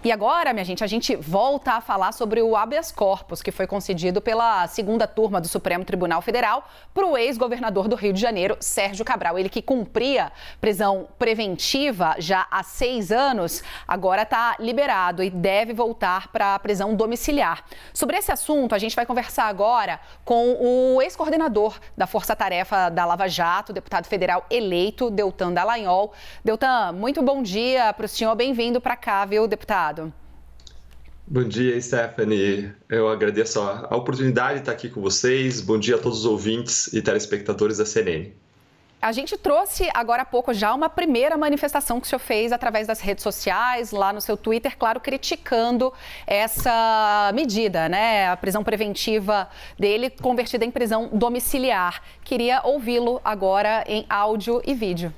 E agora, minha gente, a gente volta a falar sobre o habeas corpus que foi concedido pela segunda turma do Supremo Tribunal Federal para o ex-governador do Rio de Janeiro, Sérgio Cabral. Ele que cumpria prisão preventiva já há 6 anos, agora está liberado e deve voltar para a prisão domiciliar. Sobre esse assunto, a gente vai conversar agora com o ex-coordenador da Força Tarefa da Lava Jato, deputado federal eleito, Deltan Dallagnol. Deltan, muito bom dia para o senhor, bem-vindo para cá, viu, deputado? Bom dia, Stephanie. Eu agradeço a oportunidade de estar aqui com vocês. Bom dia a todos os ouvintes e telespectadores da CNN. A gente trouxe agora há pouco já uma primeira manifestação que o senhor fez através das redes sociais, lá no seu Twitter, claro, criticando essa medida, né? A prisão preventiva dele convertida em prisão domiciliar. Queria ouvi-lo agora em áudio e vídeo.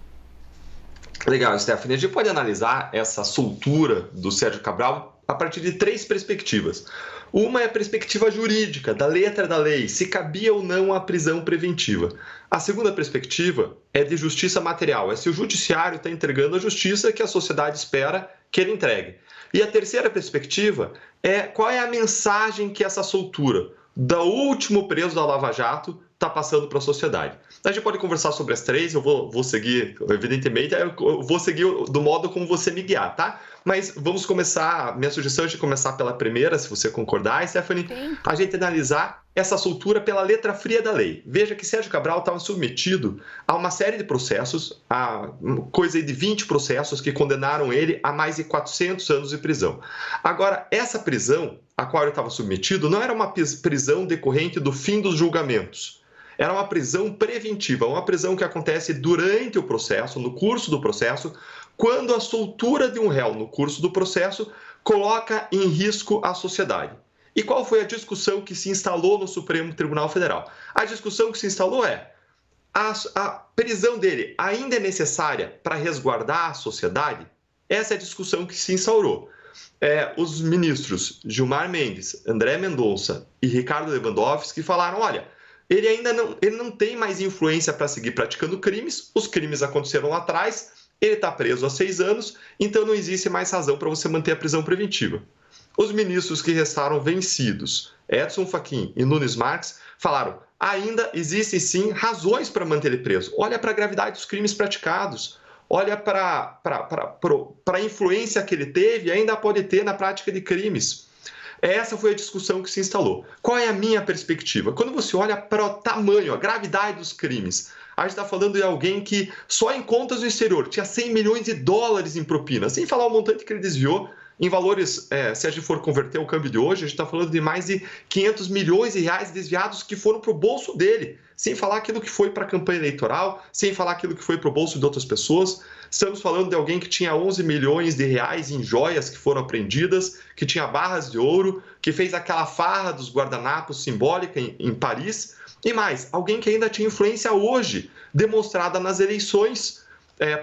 Legal, Stephanie. A gente pode analisar essa soltura do Sérgio Cabral a partir de 3 perspectivas. Uma é a perspectiva jurídica, da letra da lei, se cabia ou não a prisão preventiva. A segunda perspectiva é de justiça material, é se o judiciário está entregando a justiça que a sociedade espera que ele entregue. E a terceira perspectiva é qual é a mensagem que essa soltura do último preso da Lava Jato está passando para a sociedade. A gente pode conversar sobre as 3, eu vou seguir, evidentemente, eu vou seguir do modo como você me guiar, tá? Mas vamos começar, minha sugestão é de começar pela primeira, se você concordar, Stephanie, a gente analisar essa soltura pela letra fria da lei. Veja que Sérgio Cabral estava submetido a uma série de processos, a coisa de 20 processos que condenaram ele a mais de 400 anos de prisão. Agora, essa prisão a qual ele estava submetido não era uma prisão decorrente do fim dos julgamentos. Era uma prisão preventiva, uma prisão que acontece durante o processo, no curso do processo, quando a soltura de um réu no curso do processo coloca em risco a sociedade. E qual foi a discussão que se instalou no Supremo Tribunal Federal? A discussão que se instalou é: a prisão dele ainda é necessária para resguardar a sociedade? Essa é a discussão que se instaurou. Os ministros Gilmar Mendes, André Mendonça e Ricardo Lewandowski falaram: olha, ele não tem mais influência para seguir praticando crimes, os crimes aconteceram lá atrás, ele está preso há 6 anos, então não existe mais razão para você manter a prisão preventiva. Os ministros que restaram vencidos, Edson Fachin e Nunes Marques, falaram: ainda existem sim razões para manter ele preso. Olha para a gravidade dos crimes praticados, olha para a influência que ele teve e ainda pode ter na prática de crimes. Essa foi a discussão que se instalou. Qual é a minha perspectiva? Quando você olha para o tamanho, a gravidade dos crimes, a gente está falando de alguém que só em contas no exterior tinha 100 milhões de dólares em propina, sem falar o montante que ele desviou em valores, se a gente for converter o câmbio de hoje, a gente está falando de mais de 500 milhões de reais desviados que foram para o bolso dele, sem falar aquilo que foi para a campanha eleitoral, sem falar aquilo que foi para o bolso de outras pessoas. Estamos falando de alguém que tinha 11 milhões de reais em joias que foram apreendidas, que tinha barras de ouro, que fez aquela farra dos guardanapos simbólica em Paris. E mais, alguém que ainda tinha influência hoje, demonstrada nas eleições,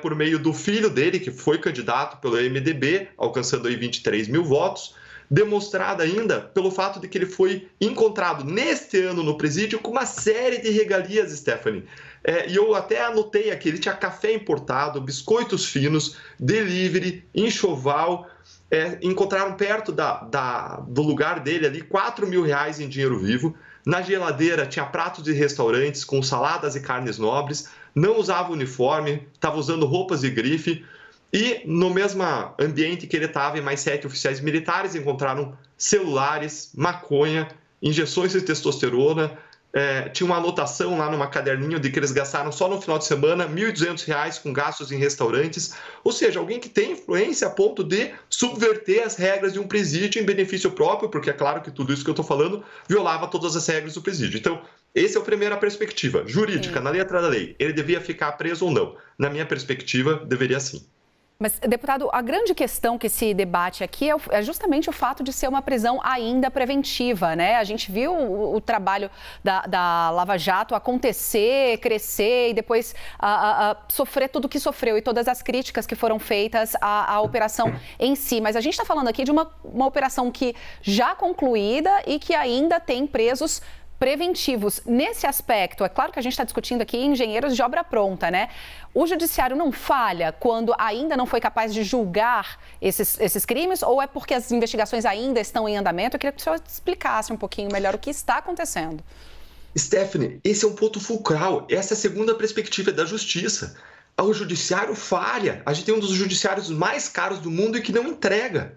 por meio do filho dele, que foi candidato pelo MDB, alcançando aí 23 mil votos, demonstrada ainda pelo fato de que ele foi encontrado neste ano no presídio com uma série de regalias, Stephanie. E eu até anotei aqui, ele tinha café importado, biscoitos finos, delivery, enxoval. Encontraram perto do lugar dele ali 4 mil reais em dinheiro vivo. Na geladeira tinha pratos de restaurantes com saladas e carnes nobres, não usava uniforme, estava usando roupas de grife. E no mesmo ambiente que ele estava, e mais 7 oficiais militares encontraram celulares, maconha, injeções de testosterona. Tinha uma anotação lá numa caderninho de que eles gastaram só no final de semana R$ 1.200 com gastos em restaurantes. Ou seja, alguém que tem influência a ponto de subverter as regras de um presídio em benefício próprio, porque é claro que tudo isso que eu estou falando violava todas as regras do presídio. Então, essa é a primeira perspectiva jurídica, na letra da lei. Ele devia ficar preso ou não? Na minha perspectiva, deveria sim. Mas, deputado, a grande questão que se debate aqui é justamente o fato de ser uma prisão ainda preventiva, né? A gente viu o trabalho da Lava Jato acontecer, crescer e depois sofrer tudo o que sofreu e todas as críticas que foram feitas à operação em si. Mas a gente está falando aqui de uma operação que já concluída e que ainda tem presos preventivos. Nesse aspecto, é claro que a gente está discutindo aqui engenheiros de obra pronta, né? O judiciário não falha quando ainda não foi capaz de julgar esses crimes ou é porque as investigações ainda estão em andamento? Eu queria que o senhor explicasse um pouquinho melhor o que está acontecendo. Stephanie, esse é um ponto fulcral. Essa é a segunda perspectiva da justiça. O judiciário falha. A gente tem um dos judiciários mais caros do mundo e que não entrega.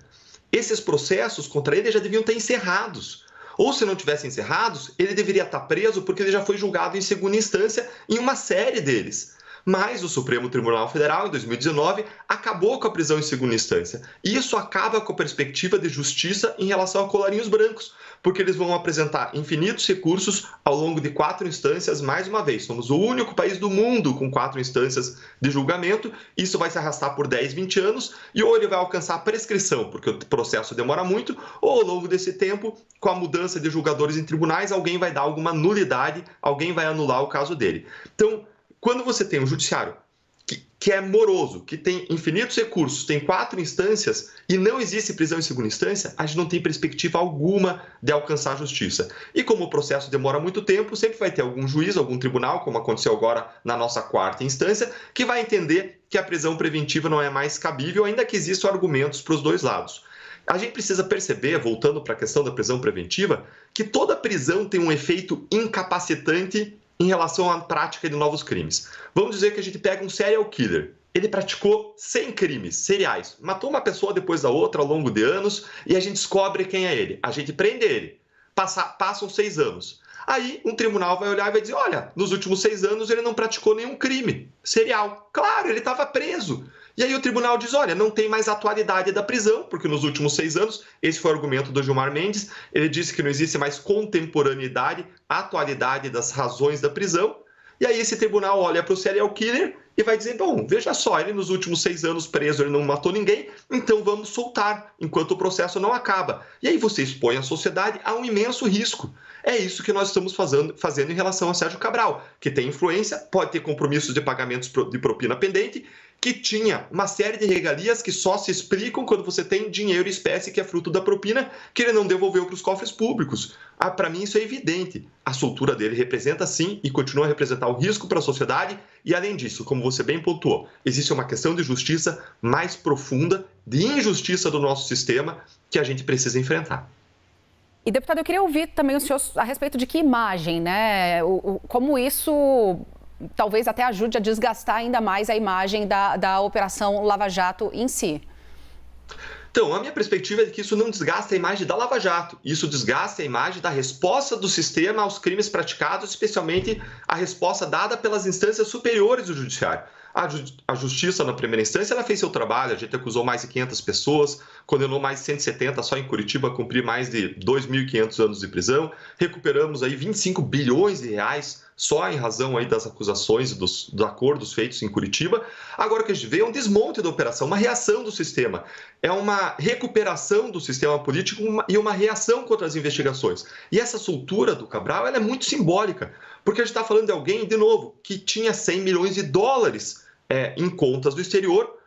Esses processos contra ele já deviam estar encerrados. Ou se não tivessem encerrados, ele deveria estar preso porque ele já foi julgado em segunda instância em uma série deles. Mas o Supremo Tribunal Federal, em 2019, acabou com a prisão em segunda instância. E isso acaba com a perspectiva de justiça em relação a colarinhos brancos, porque eles vão apresentar infinitos recursos ao longo de 4 instâncias, mais uma vez. Somos o único país do mundo com 4 instâncias de julgamento. Isso vai se arrastar por 10, 20 anos, e ou ele vai alcançar a prescrição, porque o processo demora muito, ou ao longo desse tempo, com a mudança de julgadores em tribunais, alguém vai dar alguma nulidade, alguém vai anular o caso dele. Então, quando você tem um judiciário que é moroso, que tem infinitos recursos, tem 4 instâncias e não existe prisão em segunda instância, a gente não tem perspectiva alguma de alcançar a justiça. E como o processo demora muito tempo, sempre vai ter algum juiz, algum tribunal, como aconteceu agora na nossa 4ª instância, que vai entender que a prisão preventiva não é mais cabível, ainda que existam argumentos para os dois lados. A gente precisa perceber, voltando para a questão da prisão preventiva, que toda prisão tem um efeito incapacitante em relação à prática de novos crimes. Vamos dizer que a gente pega um serial killer. Ele praticou 100 crimes seriais, matou uma pessoa depois da outra ao longo de anos e a gente descobre quem é ele. A gente prende ele. Passam 6 anos. Aí um tribunal vai olhar e vai dizer, olha, nos últimos 6 anos ele não praticou nenhum crime serial. Claro, ele estava preso. E aí o tribunal diz, olha, não tem mais atualidade da prisão, porque nos últimos 6 anos, esse foi o argumento do Gilmar Mendes, ele disse que não existe mais contemporaneidade, atualidade das razões da prisão. E aí esse tribunal olha para o serial killer e vai dizer, bom, veja só, ele nos últimos 6 anos preso, ele não matou ninguém, então vamos soltar, enquanto o processo não acaba. E aí você expõe a sociedade a um imenso risco. É isso que nós estamos fazendo em relação a Sérgio Cabral, que tem influência, pode ter compromissos de pagamentos de propina pendente, que tinha uma série de regalias que só se explicam quando você tem dinheiro em espécie, que é fruto da propina, que ele não devolveu para os cofres públicos. Para mim isso é evidente. A soltura dele representa sim e continua a representar o risco para a sociedade e, além disso, como você bem pontuou, existe uma questão de justiça mais profunda, de injustiça do nosso sistema que a gente precisa enfrentar. E, deputado, eu queria ouvir também o senhor a respeito de que imagem, né? Como isso talvez até ajude a desgastar ainda mais a imagem da Operação Lava Jato em si. Então, a minha perspectiva é que isso não desgasta a imagem da Lava Jato. Isso desgasta a imagem da resposta do sistema aos crimes praticados, especialmente a resposta dada pelas instâncias superiores do judiciário. A justiça, na primeira instância, ela fez seu trabalho, a gente acusou mais de 500 pessoas, condenou mais de 170 só em Curitiba a cumprir mais de 2.500 anos de prisão, recuperamos aí 25 bilhões de reais só em razão aí das acusações e dos acordos feitos em Curitiba. Agora o que a gente vê é um desmonte da operação, uma reação do sistema. É uma recuperação do sistema político e uma reação contra as investigações. E essa soltura do Cabral ela é muito simbólica, porque a gente está falando de alguém, de novo, que tinha 100 milhões de dólares em contas do exterior,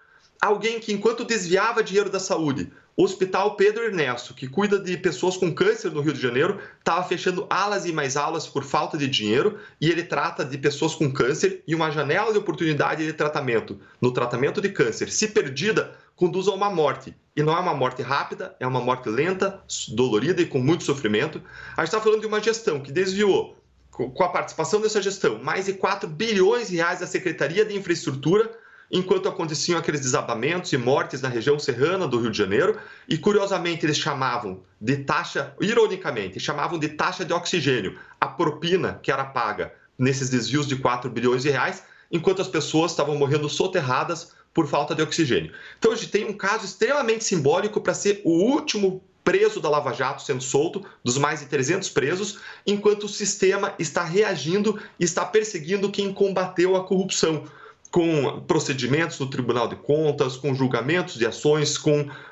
alguém que, enquanto desviava dinheiro da saúde, o Hospital Pedro Ernesto, que cuida de pessoas com câncer no Rio de Janeiro, estava fechando alas e mais alas por falta de dinheiro, e ele trata de pessoas com câncer, e uma janela de oportunidade de tratamento, no tratamento de câncer, se perdida, conduz a uma morte. E não é uma morte rápida, é uma morte lenta, dolorida e com muito sofrimento. A gente está falando de uma gestão que desviou, com a participação dessa gestão, mais de 4 bilhões de reais da Secretaria de Infraestrutura, enquanto aconteciam aqueles desabamentos e mortes na região serrana do Rio de Janeiro, e curiosamente eles chamavam de taxa, ironicamente, chamavam de taxa de oxigênio, a propina que era paga nesses desvios de 4 bilhões de reais, enquanto as pessoas estavam morrendo soterradas por falta de oxigênio. Então a gente tem um caso extremamente simbólico para ser o último preso da Lava Jato sendo solto, dos mais de 300 presos, enquanto o sistema está reagindo e está perseguindo quem combateu a corrupção, com procedimentos no Tribunal de Contas, com julgamentos de ações,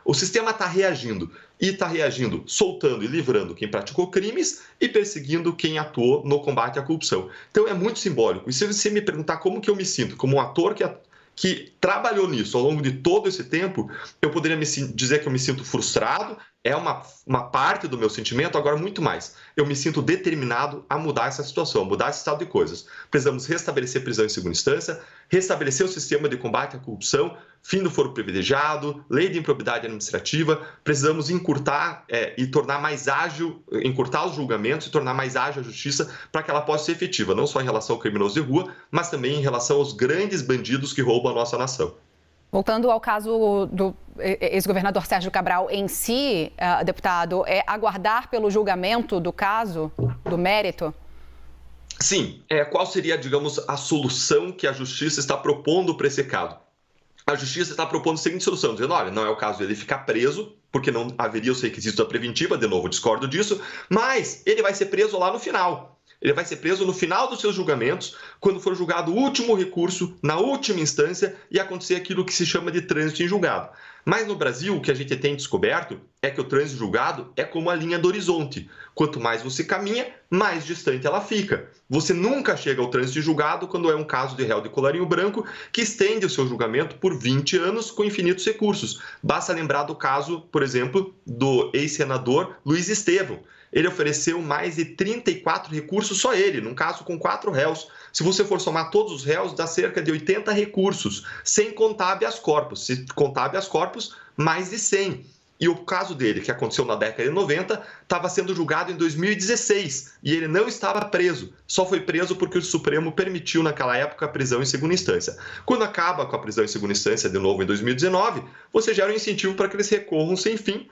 o sistema está reagindo. E está reagindo, soltando e livrando quem praticou crimes e perseguindo quem atuou no combate à corrupção. Então é muito simbólico. E se você me perguntar como que eu me sinto, como um ator que trabalhou nisso ao longo de todo esse tempo, eu poderia dizer que eu me sinto frustrado, é uma parte do meu sentimento, agora muito mais. Eu me sinto determinado a mudar essa situação, mudar esse estado de coisas. Precisamos restabelecer prisão em segunda instância, restabelecer o sistema de combate à corrupção, fim do foro privilegiado, lei de improbidade administrativa. Precisamos encurtar e tornar mais ágil, encurtar os julgamentos e tornar mais ágil a justiça para que ela possa ser efetiva, não só em relação ao criminoso de rua, mas também em relação aos grandes bandidos que roubam a nossa nação. Voltando ao caso do ex-governador Sérgio Cabral em si, deputado, é aguardar pelo julgamento do caso, do mérito? Sim. Qual seria, digamos, a solução que a Justiça está propondo para esse caso? A Justiça está propondo a seguinte solução, dizendo, olha, não é o caso dele ficar preso, porque não haveria os requisitos da preventiva, de novo, discordo disso, mas ele vai ser preso lá no final. Ele vai ser preso no final dos seus julgamentos, quando for julgado o último recurso, na última instância, e acontecer aquilo que se chama de trânsito em julgado. Mas no Brasil, o que a gente tem descoberto é que o trânsito em julgado é como a linha do horizonte. Quanto mais você caminha, mais distante ela fica. Você nunca chega ao trânsito em julgado quando é um caso de réu de colarinho branco que estende o seu julgamento por 20 anos com infinitos recursos. Basta lembrar do caso, por exemplo, do ex-senador Luiz Estevão. Ele ofereceu mais de 34 recursos, só ele, num caso com 4 réus. Se você for somar todos os réus, dá cerca de 80 recursos, sem contar habeas corpus. Se contar habeas corpus, mais de 100. E o caso dele, que aconteceu na década de 90, estava sendo julgado em 2016 e ele não estava preso. Só foi preso porque o Supremo permitiu, naquela época, a prisão em segunda instância. Quando acaba com a prisão em segunda instância, de novo em 2019, você gera um incentivo para que eles recorram sem fim,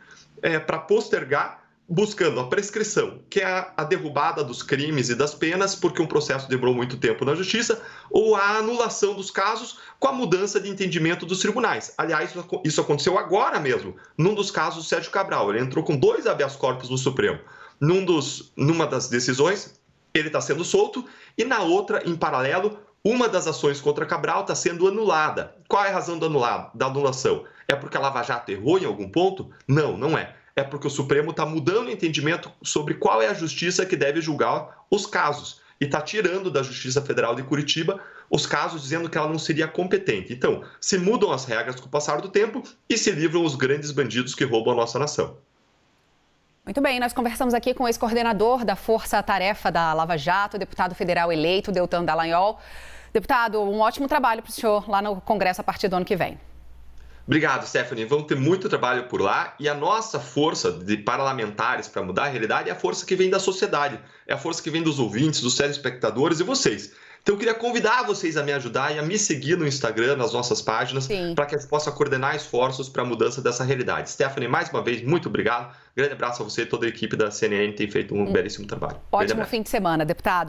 para postergar, buscando a prescrição, que é a derrubada dos crimes e das penas, porque um processo demorou muito tempo na justiça, ou a anulação dos casos com a mudança de entendimento dos tribunais. Aliás, isso aconteceu agora mesmo, num dos casos do Sérgio Cabral. Ele entrou com 2 habeas corpus no Supremo. Numa das decisões, ele está sendo solto, e na outra, em paralelo, uma das ações contra Cabral está sendo anulada. Qual é a razão da anulação? É porque a Lava Jato errou em algum ponto? Não, não é. É porque o Supremo está mudando o entendimento sobre qual é a justiça que deve julgar os casos. E está tirando da Justiça Federal de Curitiba os casos, dizendo que ela não seria competente. Então, se mudam as regras com o passar do tempo e se livram os grandes bandidos que roubam a nossa nação. Muito bem, nós conversamos aqui com o ex-coordenador da Força Tarefa da Lava Jato, deputado federal eleito, Deltan Dallagnol. Deputado, um ótimo trabalho para o senhor lá no Congresso a partir do ano que vem. Obrigado, Stephanie. Vamos ter muito trabalho por lá e a nossa força de parlamentares para mudar a realidade é a força que vem da sociedade, é a força que vem dos ouvintes, dos telespectadores e vocês. Então eu queria convidar vocês a me ajudar e a me seguir no Instagram, nas nossas páginas, para que a gente possa coordenar esforços para a mudança dessa realidade. Stephanie, mais uma vez, muito obrigado. Grande abraço a você e toda a equipe da CNN tem feito um belíssimo trabalho. Ótimo fim de semana, deputado.